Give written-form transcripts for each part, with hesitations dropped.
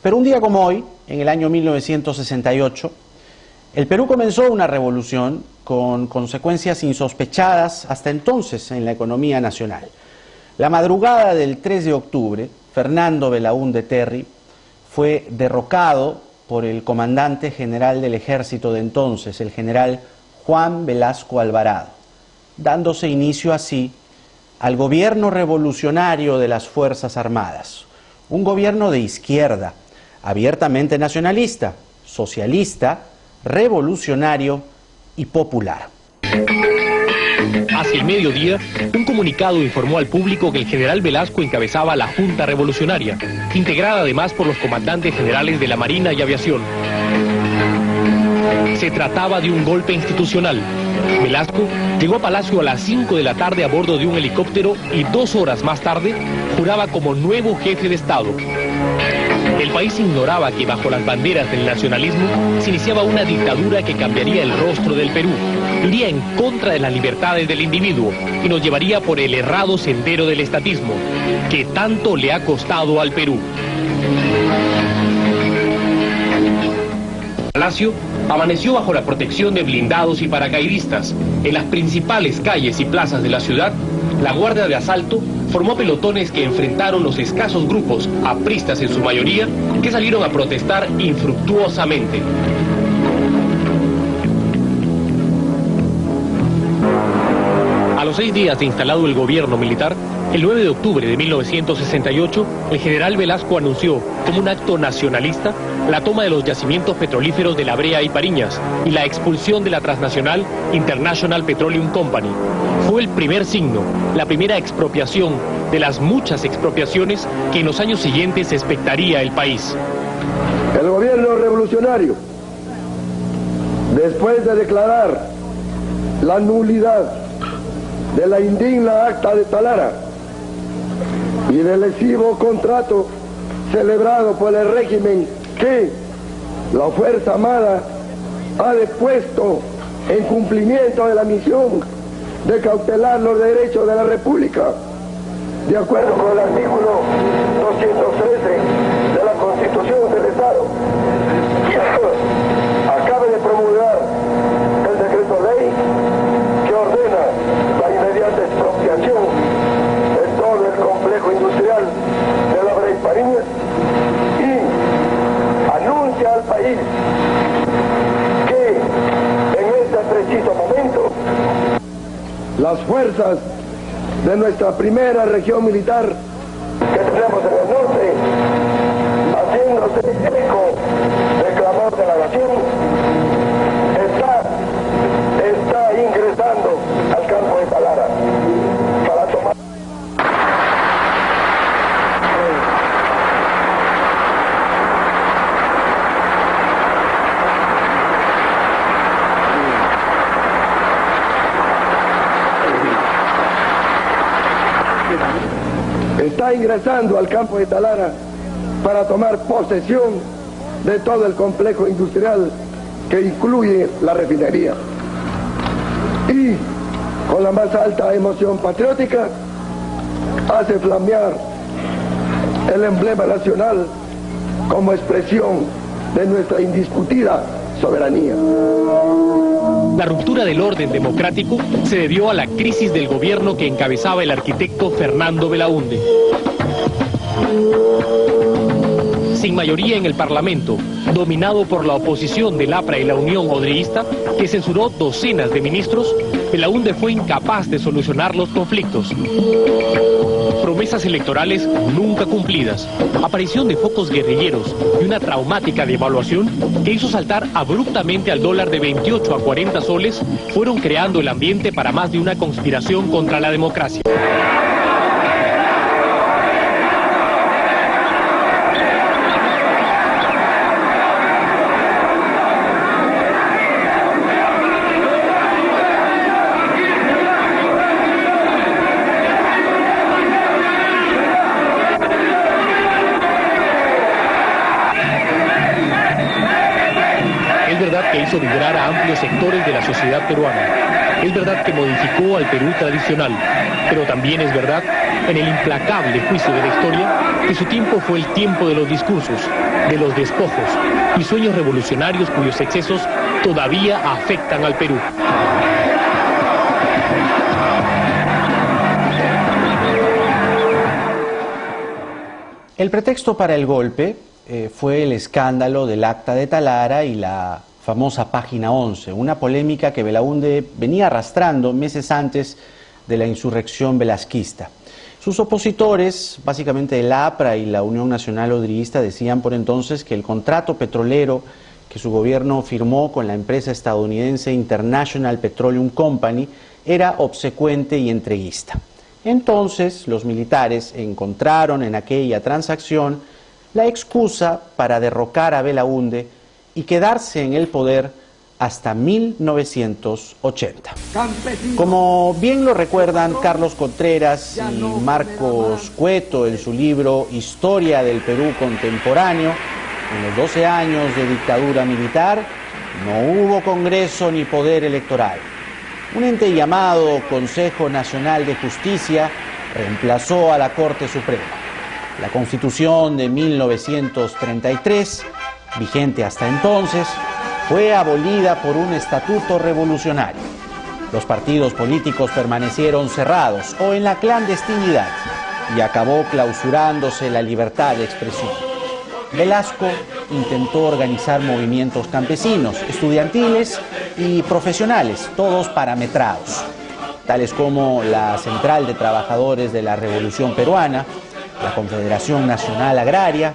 Pero un día como hoy, en el año 1968, el Perú comenzó una revolución con consecuencias insospechadas hasta entonces en la economía nacional. La madrugada del 3 de octubre, Fernando Belaúnde Terry fue derrocado por el comandante general del ejército de entonces, el general Juan Velasco Alvarado, dándose inicio así al gobierno revolucionario de las Fuerzas Armadas, un gobierno de izquierda, abiertamente nacionalista, socialista, revolucionario y popular. Hacia el mediodía, un comunicado informó al público que el general Velasco encabezaba la Junta Revolucionaria, integrada además por los comandantes generales de la Marina y Aviación. Se trataba de un golpe institucional. Velasco llegó a Palacio a las 5 de la tarde a bordo de un helicóptero y 2 horas más tarde juraba como nuevo jefe de Estado. El país ignoraba que bajo las banderas del nacionalismo se iniciaba una dictadura que cambiaría el rostro del Perú, iría en contra de las libertades del individuo y nos llevaría por el errado sendero del estatismo, que tanto le ha costado al Perú. Palacio amaneció bajo la protección de blindados y paracaidistas. En las principales calles y plazas de la ciudad, la Guardia de Asalto formó pelotones que enfrentaron los escasos grupos, apristas en su mayoría, que salieron a protestar infructuosamente. A los 6 días de instalado el gobierno militar, el 9 de octubre de 1968, el general Velasco anunció, como un acto nacionalista, la toma de los yacimientos petrolíferos de La Brea y Pariñas y la expulsión de la transnacional International Petroleum Company. Fue el primer signo, la primera expropiación de las muchas expropiaciones que en los años siguientes expectaría el país. El gobierno revolucionario, después de declarar la nulidad de la indigna Acta de Talara y del lesivo contrato celebrado por el régimen que la Fuerza Armada ha depuesto en cumplimiento de la misión de cautelar los derechos de la República, de acuerdo con el artículo 213 de la Constitución del Estado, acabe de promulgar el decreto ley que ordena la inmediata expropiación de todo el complejo industrial de La Brea y Pariñas y anuncia al país que en este preciso momento las fuerzas de nuestra primera región militar que tenemos en el norte, haciéndose eco del clamor de la nación, está ingresando al campo de Talara para tomar. Está ingresando al campo de Talara para tomar posesión de todo el complejo industrial que incluye la refinería. Y con la más alta emoción patriótica hace flamear el emblema nacional como expresión de nuestra indiscutida soberanía. La ruptura del orden democrático se debió a la crisis del gobierno que encabezaba el arquitecto Fernando Belaúnde. Sin mayoría en el Parlamento, dominado por la oposición del APRA y la Unión Odriguista, que censuró docenas de ministros, Belaúnde fue incapaz de solucionar los conflictos. Promesas electorales nunca cumplidas, aparición de focos guerrilleros y una traumática devaluación que hizo saltar abruptamente al dólar de 28 a 40 soles fueron creando el ambiente para más de una conspiración contra la democracia. Que hizo vibrar a amplios sectores de la sociedad peruana. Es verdad que modificó al Perú tradicional, pero también es verdad en el implacable juicio de la historia que su tiempo fue el tiempo de los discursos, de los despojos y sueños revolucionarios cuyos excesos todavía afectan al Perú. El pretexto para el golpe fue el escándalo del Acta de Talara y la famosa Página 11, una polémica que Belaúnde venía arrastrando meses antes de la insurrección velasquista. Sus opositores, básicamente el APRA y la Unión Nacional Odriguista, decían por entonces que el contrato petrolero que su gobierno firmó con la empresa estadounidense International Petroleum Company era obsecuente y entreguista. Entonces, los militares encontraron en aquella transacción la excusa para derrocar a Belaúnde y quedarse en el poder hasta 1980. Como bien lo recuerdan Carlos Contreras y Marcos Cueto en su libro Historia del Perú Contemporáneo, en los 12 años de dictadura militar no hubo Congreso ni poder electoral. Un ente llamado Consejo Nacional de Justicia reemplazó a la Corte Suprema. La Constitución de 1933, vigente hasta entonces, fue abolida por un estatuto revolucionario. Los partidos políticos permanecieron cerrados o en la clandestinidad y acabó clausurándose la libertad de expresión. Velasco intentó organizar movimientos campesinos, estudiantiles y profesionales, todos parametrados, tales como la Central de Trabajadores de la Revolución Peruana, la Confederación Nacional Agraria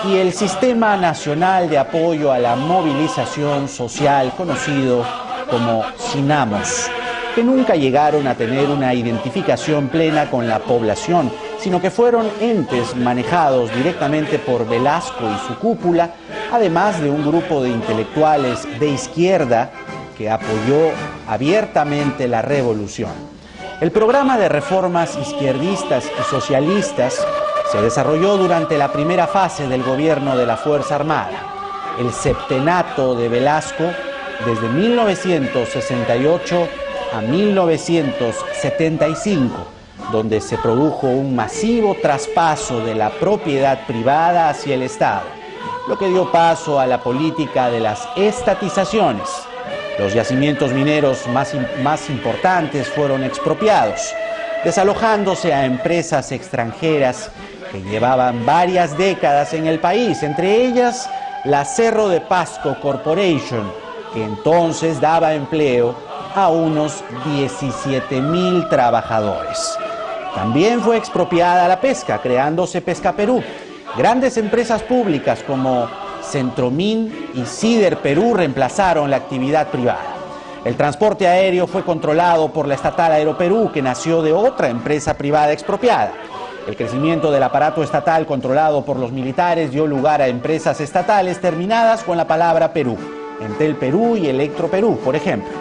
y el Sistema Nacional de Apoyo a la Movilización Social, conocido como SINAMOS, que nunca llegaron a tener una identificación plena con la población, sino que fueron entes manejados directamente por Velasco y su cúpula, además de un grupo de intelectuales de izquierda que apoyó abiertamente la revolución. El programa de reformas izquierdistas y socialistas se desarrolló durante la primera fase del gobierno de la Fuerza Armada, el septenato de Velasco, desde 1968 a 1975, donde se produjo un masivo traspaso de la propiedad privada hacia el Estado, lo que dio paso a la política de las estatizaciones. Los yacimientos mineros más importantes fueron expropiados, desalojándose a empresas extranjeras que llevaban varias décadas en el país, entre ellas la Cerro de Pasco Corporation, que entonces daba empleo a unos 17.000 trabajadores. También fue expropiada la pesca, creándose Pesca Perú. Grandes empresas públicas como Centromin y Cider Perú reemplazaron la actividad privada. El transporte aéreo fue controlado por la estatal Aeroperú, que nació de otra empresa privada expropiada. El crecimiento del aparato estatal controlado por los militares dio lugar a empresas estatales terminadas con la palabra Perú, Entel Perú y Electro Perú, por ejemplo.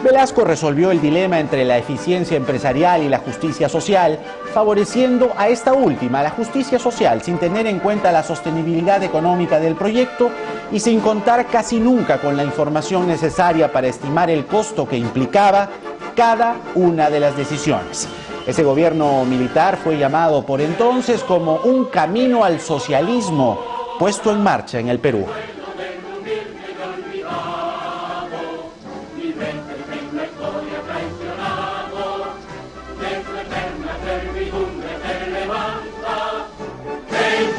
Velasco resolvió el dilema entre la eficiencia empresarial y la justicia social, favoreciendo a esta última, la justicia social, sin tener en cuenta la sostenibilidad económica del proyecto y sin contar casi nunca con la información necesaria para estimar el costo que implicaba cada una de las decisiones. Ese gobierno militar fue llamado por entonces como un camino al socialismo puesto en marcha en el Perú.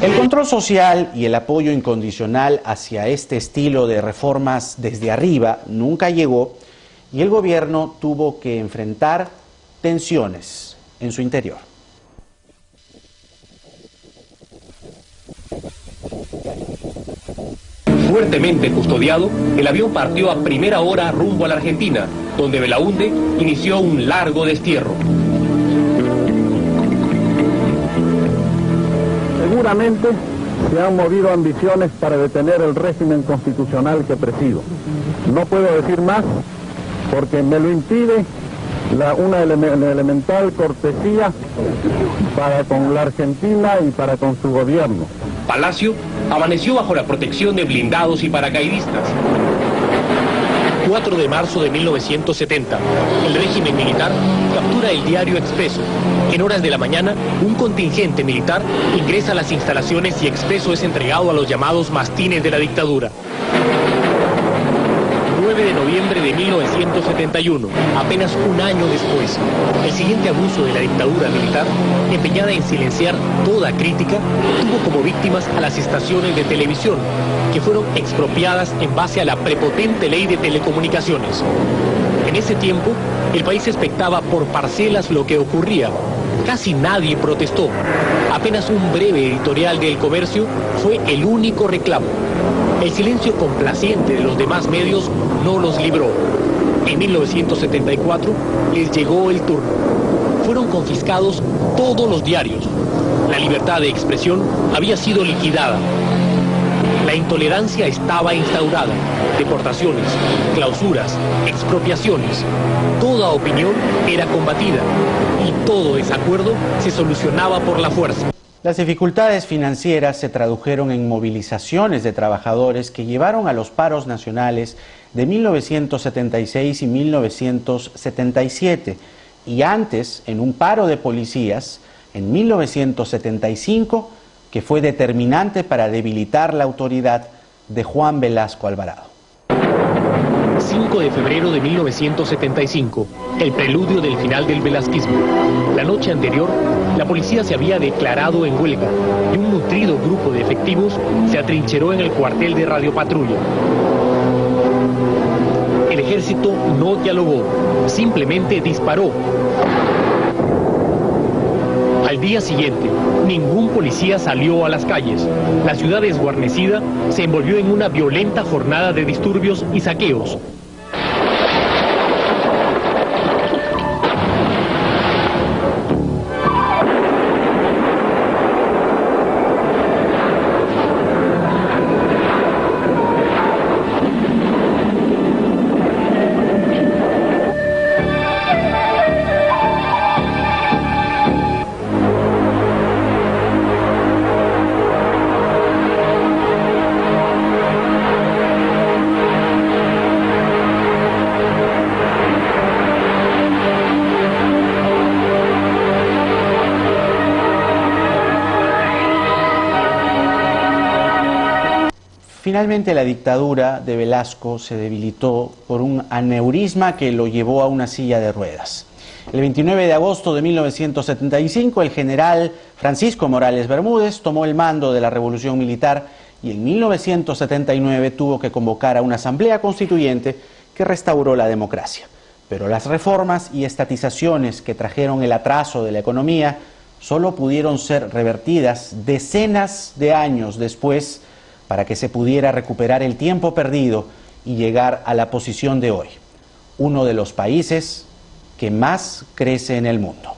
El control social y el apoyo incondicional hacia este estilo de reformas desde arriba nunca llegó y el gobierno tuvo que enfrentar tensiones en su interior. Fuertemente custodiado, el avión partió a primera hora rumbo a la Argentina, donde Belaúnde inició un largo destierro. Seguramente se han movido ambiciones para detener el régimen constitucional que presido. No puedo decir más porque me lo impide una elemental cortesía para con la Argentina y para con su gobierno. Palacio amaneció bajo la protección de blindados y paracaidistas. 4 de marzo de 1970, el régimen militar captura el diario Expreso. En horas de la mañana, un contingente militar ingresa a las instalaciones y Expreso es entregado a los llamados mastines de la dictadura. 9 de noviembre de 1971, apenas un año después, el siguiente abuso de la dictadura militar, empeñada en silenciar toda crítica, tuvo como víctimas a las estaciones de televisión, que fueron expropiadas en base a la prepotente ley de telecomunicaciones. En ese tiempo, el país expectaba por parcelas lo que ocurría. Casi nadie protestó. Apenas un breve editorial de El Comercio fue el único reclamo. El silencio complaciente de los demás medios no los libró. En 1974 les llegó el turno. Fueron confiscados todos los diarios. La libertad de expresión había sido liquidada. La intolerancia estaba instaurada. Deportaciones, clausuras, expropiaciones. Toda opinión era combatida y todo desacuerdo se solucionaba por la fuerza. Las dificultades financieras se tradujeron en movilizaciones de trabajadores que llevaron a los paros nacionales de 1976 y 1977 y antes en un paro de policías en 1975 que fue determinante para debilitar la autoridad de Juan Velasco Alvarado. 5 de febrero de 1975, el preludio del final del velasquismo. La noche anterior, la policía se había declarado en huelga y un nutrido grupo de efectivos se atrincheró en el cuartel de Radio Patrulla. El ejército no dialogó, simplemente disparó. Al día siguiente, ningún policía salió a las calles. La ciudad desguarnecida se envolvió en una violenta jornada de disturbios y saqueos. Finalmente la dictadura de Velasco se debilitó por un aneurisma que lo llevó a una silla de ruedas. El 29 de agosto de 1975 el general Francisco Morales Bermúdez tomó el mando de la revolución militar y en 1979 tuvo que convocar a una asamblea constituyente que restauró la democracia. Pero las reformas y estatizaciones que trajeron el atraso de la economía solo pudieron ser revertidas decenas de años después para que se pudiera recuperar el tiempo perdido y llegar a la posición de hoy, uno de los países que más crece en el mundo.